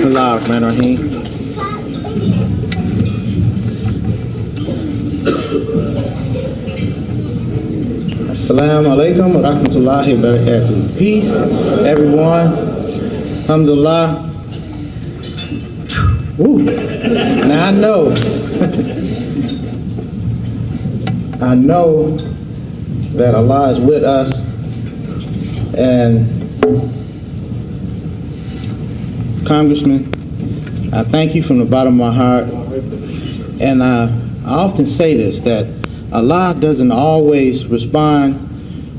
Bismillahirrahmanirrahim. Assalamu alaikum wa rahmatullahi wa barakatuh. Peace, everyone. Alhamdulillah. Woo. Now I know, I know that Allah is with us, and Congressman, I thank you from the bottom of my heart, and I often say this, that Allah doesn't always respond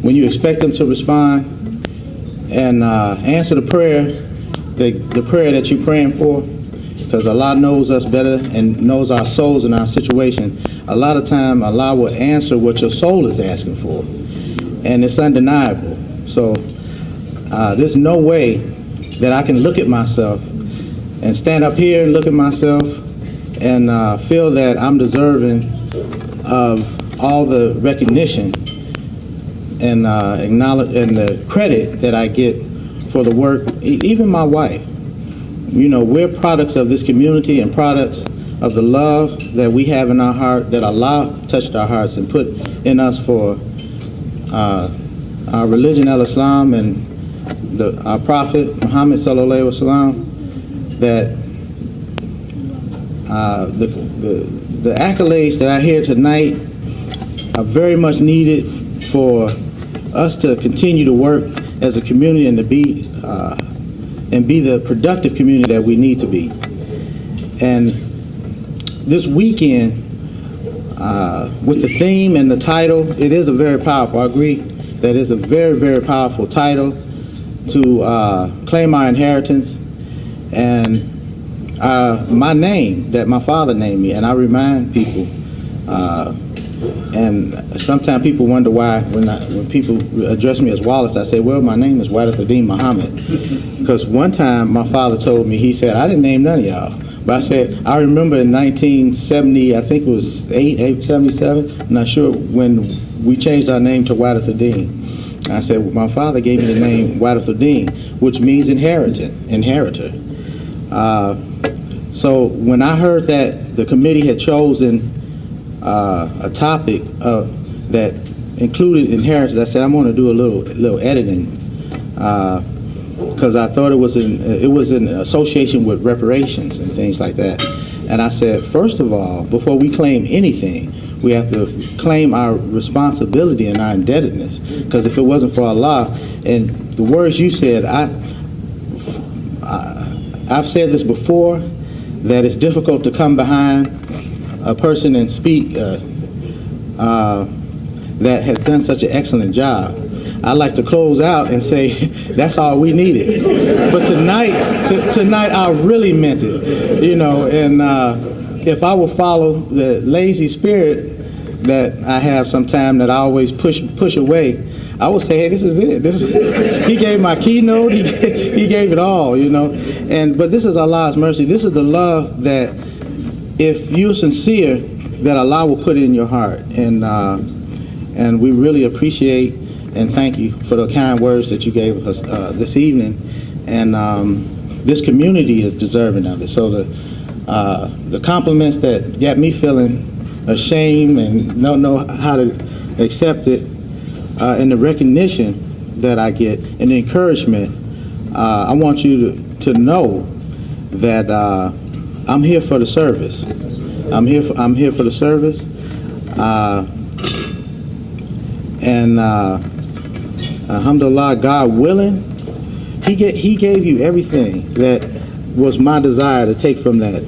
when you expect Him to respond and answer the prayer, the prayer that you're praying for, because Allah knows us better and knows our souls and our situation. A lot of time, Allah will answer what your soul is asking for, and it's undeniable. So there's no way that I can look at myself and stand up here and look at myself and feel that I'm deserving of all the recognition and acknowledge and the credit that I get for the work. Even my wife, you know, we're products of this community and products of the love that we have in our heart, that Allah touched our hearts and put in us for our religion, al-Islam, and our Prophet, Muhammad sallallahu alaihi wasallam, that the accolades that I hear tonight are very much needed for us to continue to work as a community and to be the productive community that we need to be. And this weekend, with the theme and the title, it is a very powerful, I agree, that is a very, very powerful title to claim our inheritance. And my name that my father named me, and I remind people, and sometimes people wonder why when people address me as Wallace, I say, well, my name is Warithu-deen Mohammed. Because one time my father told me, he said, I didn't name none of y'all. But I said, I remember in 1970, I think it was 77, I'm not sure, when we changed our name to Warithu-deen. I said, well, my father gave me the name Warithu-deen, which means inheritor. So when I heard that the committee had chosen a topic that included inheritance, I said, I'm going to do a little editing, because I thought it was in association with reparations and things like that. And I said, first of all, before we claim anything, we have to claim our responsibility and our indebtedness. Because if it wasn't for Allah, and the words you said, I've said this before, that it's difficult to come behind a person and speak that has done such an excellent job. I'd like to close out and say that's all we needed. But tonight I really meant it, you know. And if I will follow the lazy spirit that I have sometimes, that I always push away, I would say, hey, this is it. He gave my keynote. He gave it all, you know. But this is Allah's mercy. This is the love that, if you're sincere, that Allah will put in your heart. And we really appreciate and thank you for the kind words that you gave us this evening. And this community is deserving of it. So the compliments that got me feeling ashamed and don't know how to accept it, and the recognition that I get and the encouragement, I want you to know that I'm here for the service. I'm here for the service, and alhamdulillah, God willing, He gave you everything that was my desire to take from that.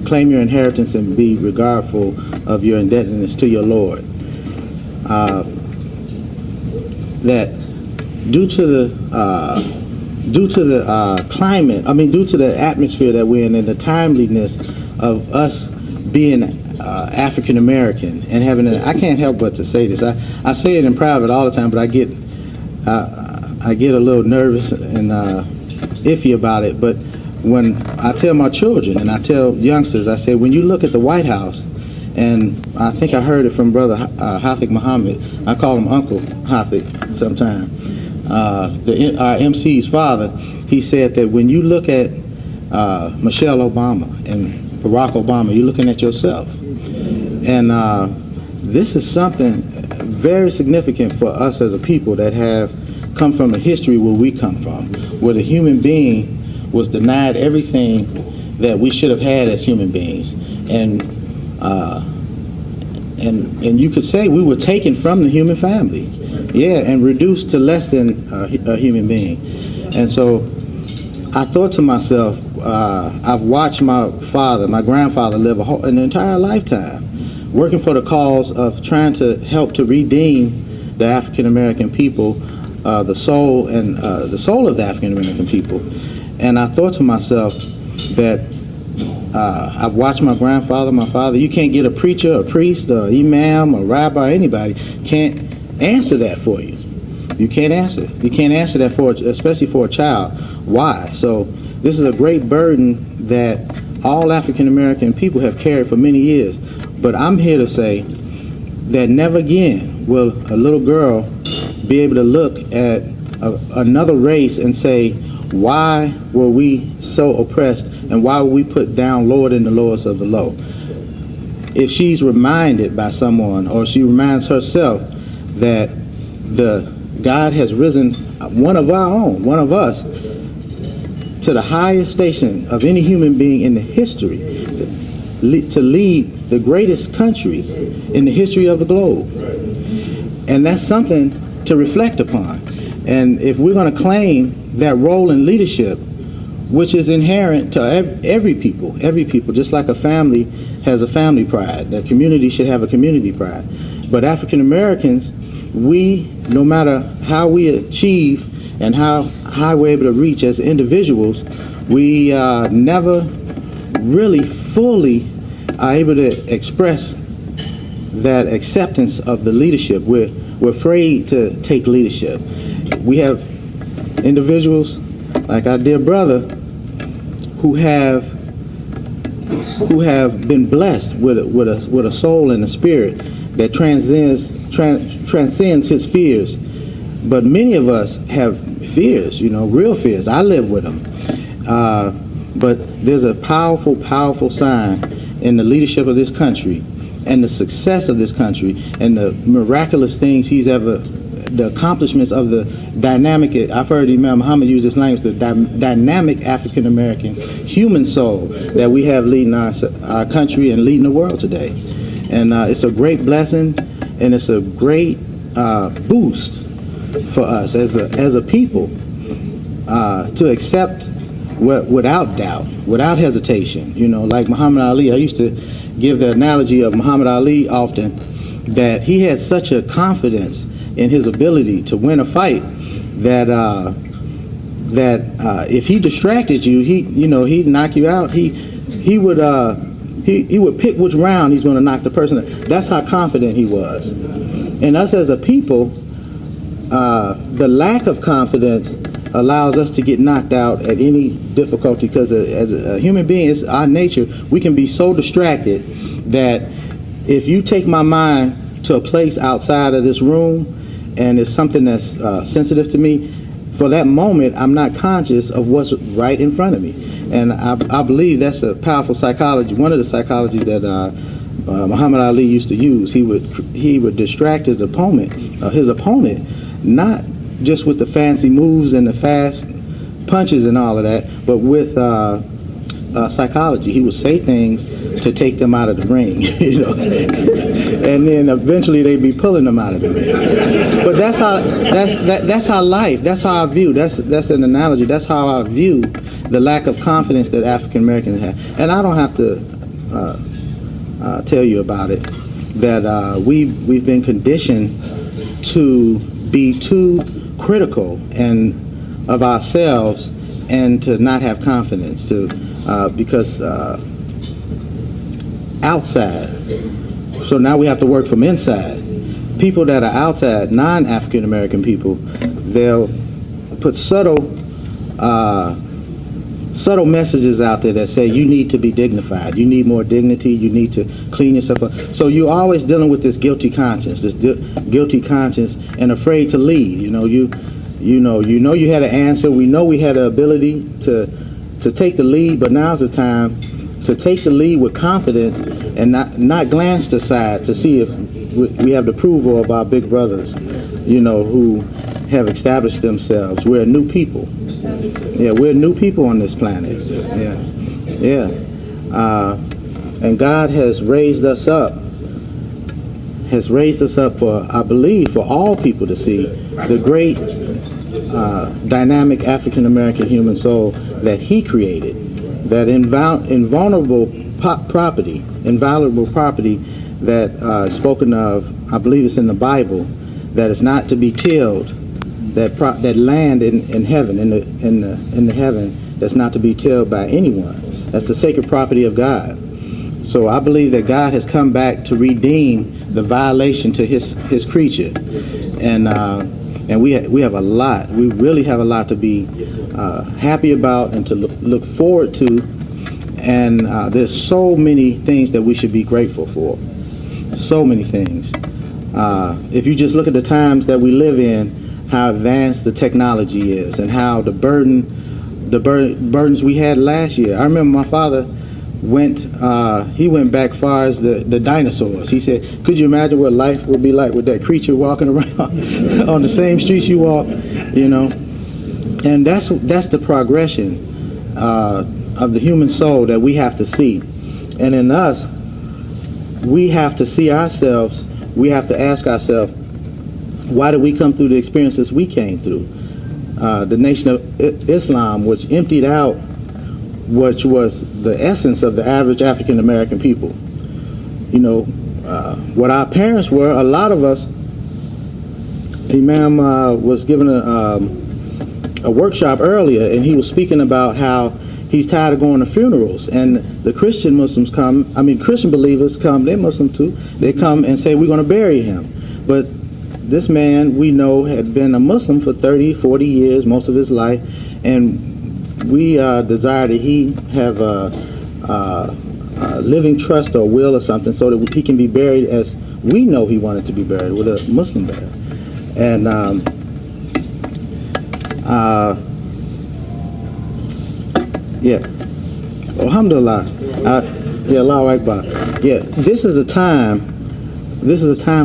Claim your inheritance and be regardful of your indebtedness to your Lord. That due to the climate, I mean, due to the atmosphere that we're in and the timeliness of us being African American and having I can't help but to say this. I say it in private all the time, but I get a little nervous and iffy about it. But when I tell my children and I tell youngsters, I say, when you look at the White House, and I think I heard it from Brother Hafiz Muhammad. I call him Uncle Hafiz sometimes. Our MC's father, he said that when you look at Michelle Obama and Barack Obama. You're looking at yourself. And this is something very significant for us as a people that have come from a history where we come from, where the human being was denied everything that we should have had as human beings. And you could say we were taken from the human family, and reduced to less than a human being. And so I thought to myself, I've watched my grandfather live an entire lifetime working for the cause of trying to help to redeem the African American people, the soul of the African American people. And I thought to myself that I've watched my grandfather, my father. You can't get a preacher, a priest, a imam, a rabbi, anybody can't answer that for you. You can't answer. You can't answer that especially for a child. Why? So this is a great burden that all African American people have carried for many years. But I'm here to say that never again will a little girl be able to look at another race and say, why were we so oppressed and why were we put down lower than the lowest of the low? If she's reminded by someone, or she reminds herself that God has risen one of our own, one of us, to the highest station of any human being in the history, to lead the greatest country in the history of the globe. And that's something to reflect upon. And if we're going to claim that role in leadership, which is inherent to every people, just like a family has a family pride, the community should have a community pride. But African Americans, we, no matter how we achieve and how high we're able to reach as individuals, we never really fully are able to express that acceptance of the leadership. We're afraid to take leadership. We have individuals like our dear brother who have been blessed with a soul and a spirit that transcends his fears. But many of us have fears, real fears. I live with them. But there's a powerful, powerful sign in the leadership of this country and the success of this country and the miraculous things the accomplishments of the dynamic, I've heard Imam Mohammed use this language, the dynamic African American human soul that we have leading our country and leading the world today. And it's a great blessing, and it's a great boost for us as a people to accept without doubt, without hesitation. Like Muhammad Ali, I used to give the analogy of Muhammad Ali often, that he had such a confidence in his ability to win a fight that if he distracted you, he'd knock you out. He would pick which round he's going to knock the person out. That's how confident he was. And us as a people, the lack of confidence allows us to get knocked out at any difficulty, because as a human being, it's our nature. We can be so distracted that if you take my mind to a place outside of this room and it's something that's sensitive to me, for that moment I'm not conscious of what's right in front of me. And I believe that's a powerful psychology. One of the psychologies that Muhammad Ali used to use. He would distract his opponent, not just with the fancy moves and the fast punches and all of that, but with psychology. He would say things to take them out of the ring, and then eventually they'd be pulling them out of the ring. But that's how life. That's how I view. That's an analogy. That's how I view the lack of confidence that African Americans have. And I don't have to tell you about it. That we've been conditioned to be too critical of ourselves and to not have confidence because outside. So now we have to work from inside. People that are outside, non-African American people, they'll put subtle messages out there that say you need to be dignified, you need more dignity, you need to clean yourself up. So you're always dealing with this guilty conscience, and afraid to lead. You had an answer. We know we had the ability to to take the lead, but now's the time to take the lead with confidence and not glance aside to see if we have the approval of our big brothers, who have established themselves. We're a new people. Yeah, we're new people on this planet. Yeah. And God has raised us up for, I believe, for all people to see the great dynamic African American human soul that He created, that invaluable property that is spoken of, I believe it's in the Bible, that is not to be tilled, that land in heaven, in the heaven, that's not to be tilled by anyone. That's the sacred property of God. So I believe that God has come back to redeem the violation to His creature, and we have a lot. We really have a lot to be happy about and to look forward to. And there's so many things that we should be grateful for. So many things. If you just look at the times that we live in, how advanced the technology is, and how the burdens we had last year. I remember my father went back far as the dinosaurs. He said, could you imagine what life would be like with that creature walking around on the same streets you walk, And that's the progression of the human soul that we have to see. And in us, we have to see ourselves, we have to ask ourselves, why did we come through the experiences we came through? The Nation of Islam, which emptied out, which was the essence of the average African American people. What our parents were, a lot of us, Imam was given a workshop earlier, and he was speaking about how he's tired of going to funerals, and the Christian believers come, they're Muslim too, they come and say, we're going to bury him. But this man, we know, had been a Muslim for 30, 40 years, most of his life, and we desire that he have a living trust or will or something so that he can be buried as we know he wanted to be buried, with a Muslim burial. And Alhamdulillah. Allahu Akbar. This is a time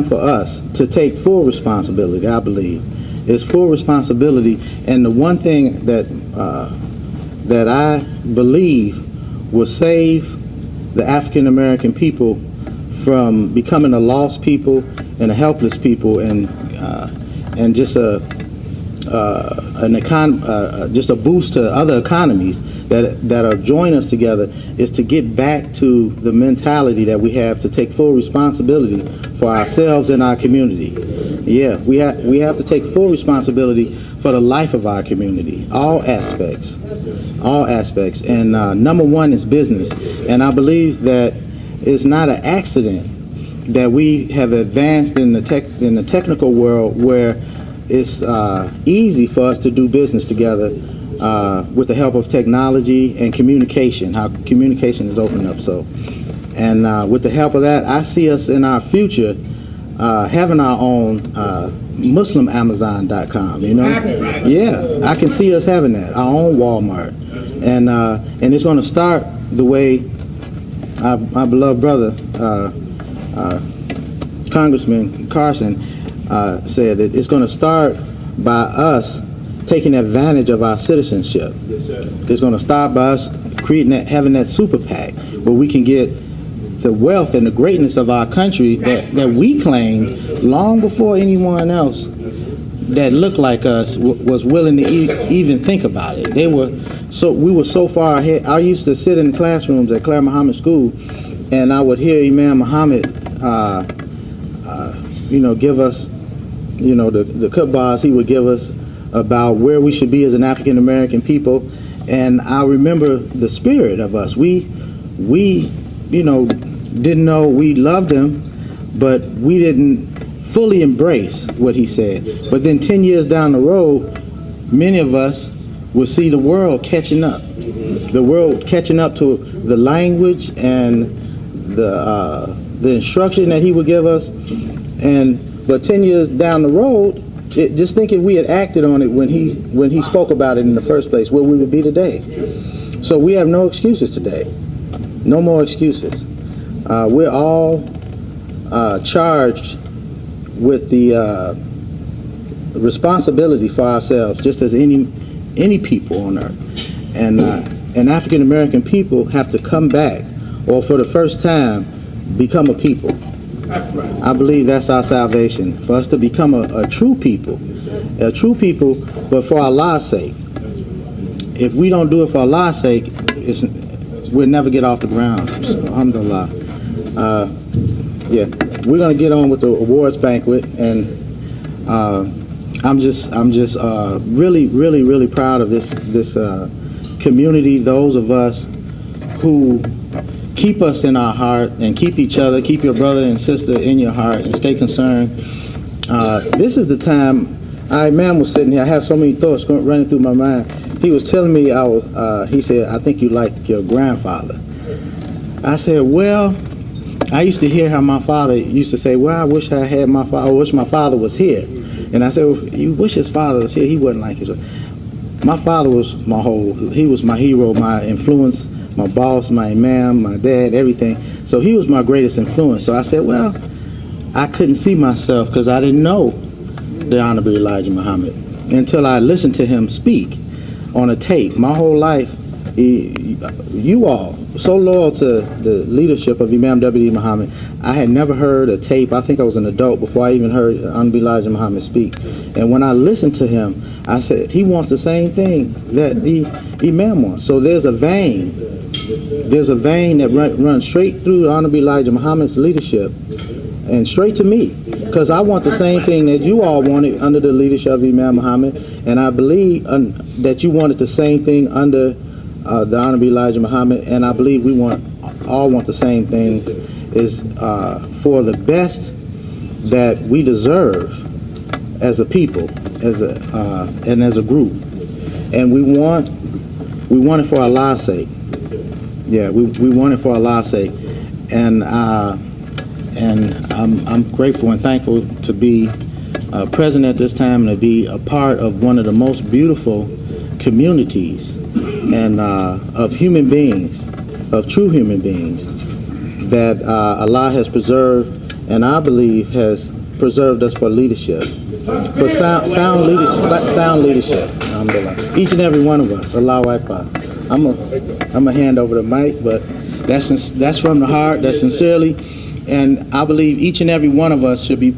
for us to take full responsibility, I believe. It's full responsibility, and the one thing that I believe will save the African American people from becoming a lost people and a helpless people, and just just a boost to other economies that are joining us together, is to get back to the mentality that we have to take full responsibility for ourselves and our community. We have to take full responsibility for the life of our community, all aspects. And number one is business. And I believe that it's not an accident that we have advanced in the technical world, where it's easy for us to do business together with the help of technology and communication, how communication is opened up. So, and with the help of that, I see us in our future having our own Muslim Amazon.com, I can see us having that, our own Walmart. And it's going to start the way my beloved brother, Congressman Carson, said that it's going to start by us taking advantage of our citizenship. Yes, sir. It's going to start by us having that super PAC where we can get the wealth and the greatness of our country that we claimed long before anyone else that looked like us was willing to even think about it. We were so far ahead. I used to sit in classrooms at Claire Muhammad School, and I would hear Imam Mohammed give us, the khutbahs he would give us about where we should be as an African American people. And I remember the spirit of us. We didn't know we loved him, but we didn't fully embrace what he said. But then 10 years down the road, many of us will see the world catching up. The world catching up to the language and the instruction that he would give us. But 10 years down the road, just think if we had acted on it when he spoke about it in the first place, where we would be today. So we have no excuses today. No more excuses. We're all charged with the responsibility for ourselves, just as any people on earth. And African American people have to come back, or for the first time, become a people. I believe that's our salvation, for us to become a true people, but for Allah's sake. If we don't do it for Allah's sake, we'll never get off the ground. So, alhamdulillah. Yeah, we're gonna get on with the awards banquet, and I'm just really proud of this community. Those of us who keep us in our heart and keep each other, keep your brother and sister in your heart, and stay concerned. This is the time. Imam was sitting here. I have so many thoughts running through my mind. He was telling me he said, I think you like your grandfather. I said, well, I used to hear how my father used to say, well, I wish I had my father, I wish my father was here. And I said, well, you wish his father was here, he wasn't like his. My father was he was my hero, my influence, my boss, my imam, my dad, everything. So he was my greatest influence. So I said, well, I couldn't see myself because I didn't know the Honorable Elijah Muhammad until I listened to him speak on a tape. My whole life, you all, so loyal to the leadership of Imam Warithu-deen Muhammad, I had never heard a tape. I think I was an adult before I even heard Honorable Elijah Muhammad speak. And when I listened to him, I said, he wants the same thing that the Imam wants. So there's a vein that runs straight through Honorable Elijah Muhammad's leadership and straight to me, because I want the same thing that you all wanted under the leadership of Imam Muhammad, and I believe that you wanted the same thing under the Honorable Elijah Muhammad, and I believe we all want the same things, is for the best that we deserve as a people, and as a group, and we want it for Allah's sake. Yeah, we want it for Allah's sake, and I'm grateful and thankful to be present at this time and to be a part of one of the most beautiful communities and of human beings, of true human beings, that Allah has preserved, and I believe has preserved us for leadership, for sound leadership. Alhamdulillah. Each and every one of us. Allahu Akbar. I'm gonna hand over the mic, but that's from the heart. That's sincerely. And I believe each and every one of us should be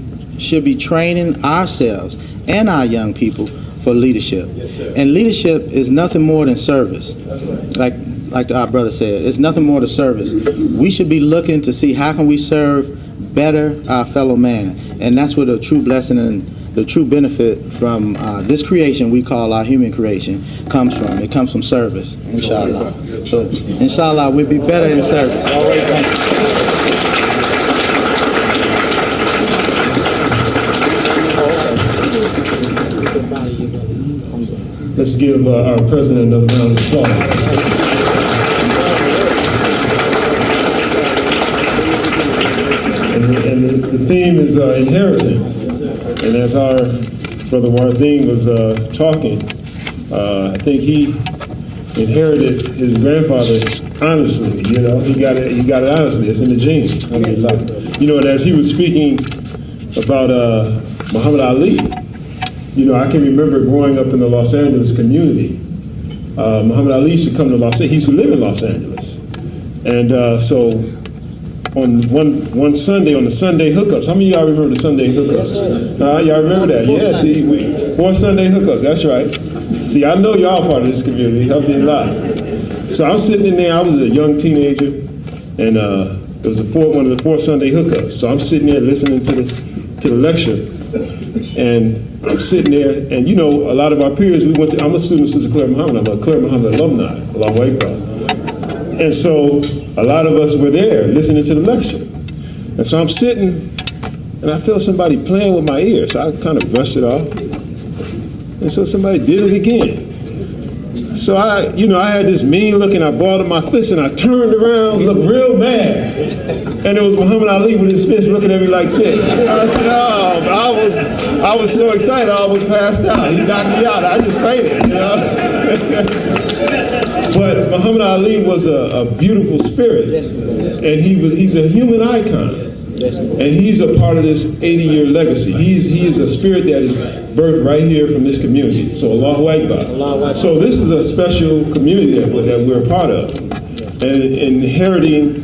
training ourselves and our young people for leadership. Yes, and leadership is nothing more than service. Like our brother said, it's nothing more than service. We should be looking to see how can we serve better our fellow man, and that's where the true blessing and the true benefit from this creation we call our human creation comes from. It comes from service, inshallah. So, inshallah, we'll be better in service. All right, thank you. Let's give our president another round of applause. And the theme is inheritance. And as our brother Warithu-deen was talking, I think he inherited his grandfather honestly. You know, he got it honestly. It's in the genes. You know, and as he was speaking about Muhammad Ali, you know, I can remember growing up in the Los Angeles community. Muhammad Ali used to come to Los Angeles. He used to live in Los Angeles. And so on one Sunday, on the Sunday hookups, how many of y'all remember the Sunday hookups? Y'all remember that? Yeah, see, 4 Sunday hookups, that's right. See, I know y'all part of this community, help me a lot. So I'm sitting in there, I was a young teenager, and it was one of the 4 Sunday hookups. So I'm sitting there listening to the lecture, and I'm sitting there, and you know, a lot of our peers, I'm a student of Sister Claire Muhammad, I'm a Claire Muhammad alumni, Allahu Akbar. And so a lot of us were there listening to the lecture. And so I'm sitting, and I feel somebody playing with my ear, so I kind of brushed it off. And so somebody did it again. So I had this mean look, and I balled up my fist, and I turned around, looked real mad, and it was Muhammad Ali with his fist looking at me like this. I said, "Oh, I was so excited, I almost passed out. He knocked me out. I just fainted, you know." But Muhammad Ali was a beautiful spirit, and he's a human icon. And he's a part of this 80-year legacy. He is a spirit that is birthed right here from this community. So Allahu Akbar. So this is a special community that we're a part of. And inheriting